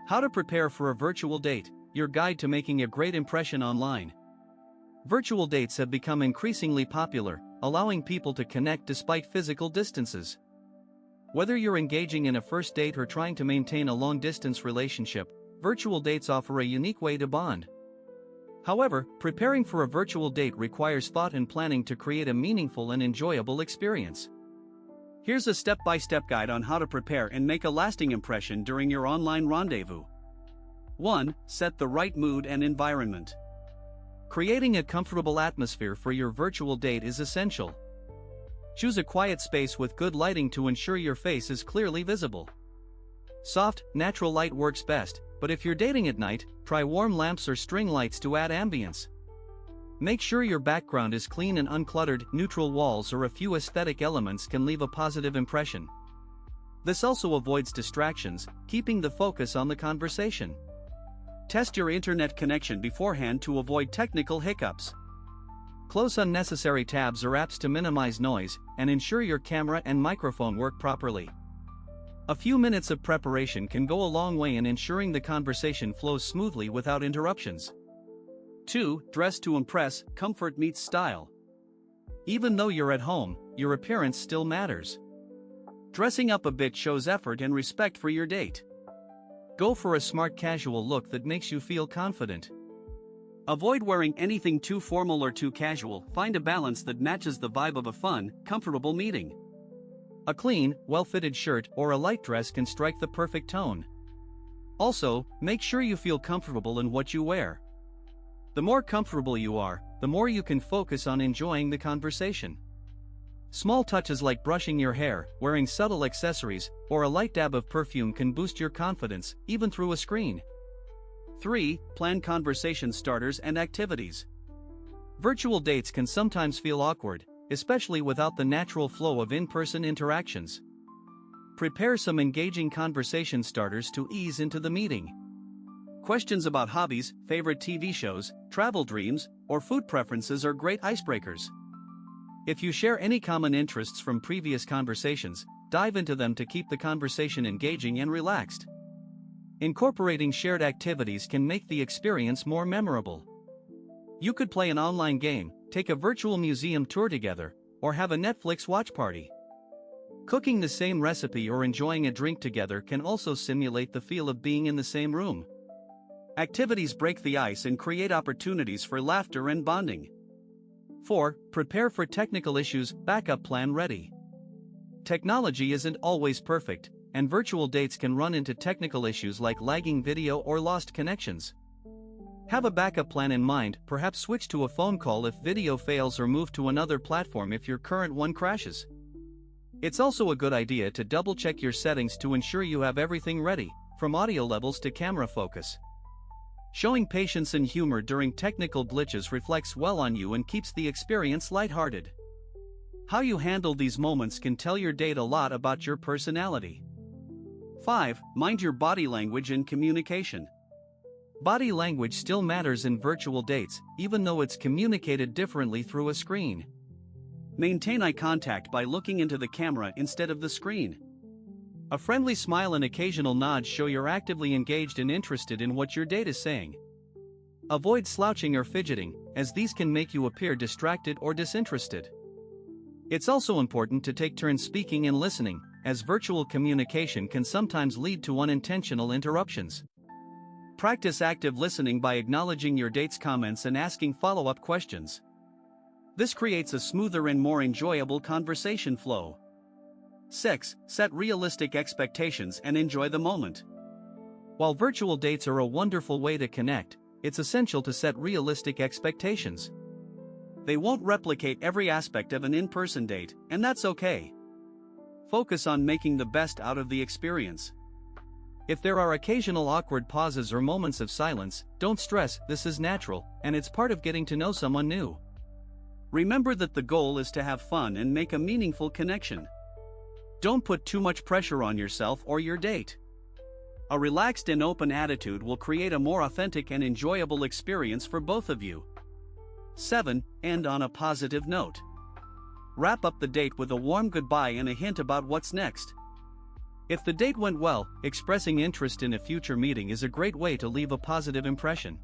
How to prepare for a virtual date, your guide to making a great impression online. Virtual dates have become increasingly popular, allowing people to connect despite physical distances. Whether you're engaging in a first date or trying to maintain a long-distance relationship, virtual dates offer a unique way to bond. However, preparing for a virtual date requires thought and planning to create a meaningful and enjoyable experience. Here's a step-by-step guide on how to prepare and make a lasting impression during your online rendezvous. 1. Set the right mood and environment. Creating a comfortable atmosphere for your virtual date is essential. Choose a quiet space with good lighting to ensure your face is clearly visible. Soft, natural light works best, but if you're dating at night, try warm lamps or string lights to add ambience. Make sure your background is clean and uncluttered. Neutral walls or a few aesthetic elements can leave a positive impression. This also avoids distractions, keeping the focus on the conversation. Test your internet connection beforehand to avoid technical hiccups. Close unnecessary tabs or apps to minimize noise, and ensure your camera and microphone work properly. A few minutes of preparation can go a long way in ensuring the conversation flows smoothly without interruptions. 2. Dress to impress. Comfort meets style. Even though you're at home, your appearance still matters. Dressing up a bit shows effort and respect for your date. Go for a smart casual look that makes you feel confident. Avoid wearing anything too formal or too casual. Find a balance that matches the vibe of a fun, comfortable meeting. A clean, well-fitted shirt or a light dress can strike the perfect tone. Also, make sure you feel comfortable in what you wear. The more comfortable you are, the more you can focus on enjoying the conversation. Small touches like brushing your hair, wearing subtle accessories, or a light dab of perfume can boost your confidence, even through a screen. 3. Plan conversation starters and activities. Virtual dates can sometimes feel awkward, especially without the natural flow of in-person interactions. Prepare some engaging conversation starters to ease into the meeting. Questions about hobbies, favorite TV shows, travel dreams, or food preferences are great icebreakers. If you share any common interests from previous conversations, dive into them to keep the conversation engaging and relaxed. Incorporating shared activities can make the experience more memorable. You could play an online game, take a virtual museum tour together, or have a Netflix watch party. Cooking the same recipe or enjoying a drink together can also simulate the feel of being in the same room. Activities break the ice and create opportunities for laughter and bonding. 4. Prepare for technical issues. Backup plan ready. Technology isn't always perfect, and virtual dates can run into technical issues like lagging video or lost connections. Have a backup plan in mind. Perhaps switch to a phone call if video fails or move to another platform if your current one crashes. It's also a good idea to double-check your settings to ensure you have everything ready, from audio levels to camera focus. Showing patience and humor during technical glitches reflects well on you and keeps the experience lighthearted. How you handle these moments can tell your date a lot about your personality. 5. Mind your body language and communication. Body language still matters in virtual dates, even though it's communicated differently through a screen. Maintain eye contact by looking into the camera instead of the screen. A friendly smile and occasional nods show you're actively engaged and interested in what your date is saying. Avoid slouching or fidgeting, as these can make you appear distracted or disinterested. It's also important to take turns speaking and listening, as virtual communication can sometimes lead to unintentional interruptions. Practice active listening by acknowledging your date's comments and asking follow-up questions. This creates a smoother and more enjoyable conversation flow. 6. Set realistic expectations and enjoy the moment. While virtual dates are a wonderful way to connect, it's essential to set realistic expectations. They won't replicate every aspect of an in-person date, and that's okay. Focus on making the best out of the experience. If there are occasional awkward pauses or moments of silence, don't stress. This is natural, and it's part of getting to know someone new. Remember that the goal is to have fun and make a meaningful connection. Don't put too much pressure on yourself or your date. A relaxed and open attitude will create a more authentic and enjoyable experience for both of you. 7. End on a positive note. Wrap up the date with a warm goodbye and a hint about what's next. If the date went well, expressing interest in a future meeting is a great way to leave a positive impression.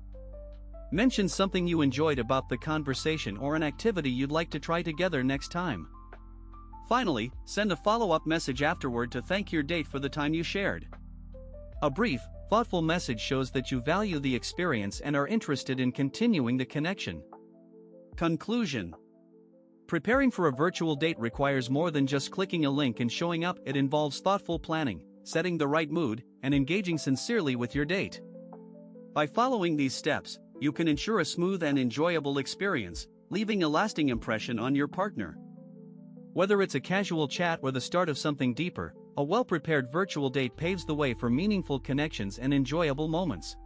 Mention something you enjoyed about the conversation or an activity you'd like to try together next time. Finally, send a follow-up message afterward to thank your date for the time you shared. A brief, thoughtful message shows that you value the experience and are interested in continuing the connection. Conclusion. Preparing for a virtual date requires more than just clicking a link and showing up. It involves thoughtful planning, setting the right mood, and engaging sincerely with your date. By following these steps, you can ensure a smooth and enjoyable experience, leaving a lasting impression on your partner. Whether it's a casual chat or the start of something deeper, a well-prepared virtual date paves the way for meaningful connections and enjoyable moments.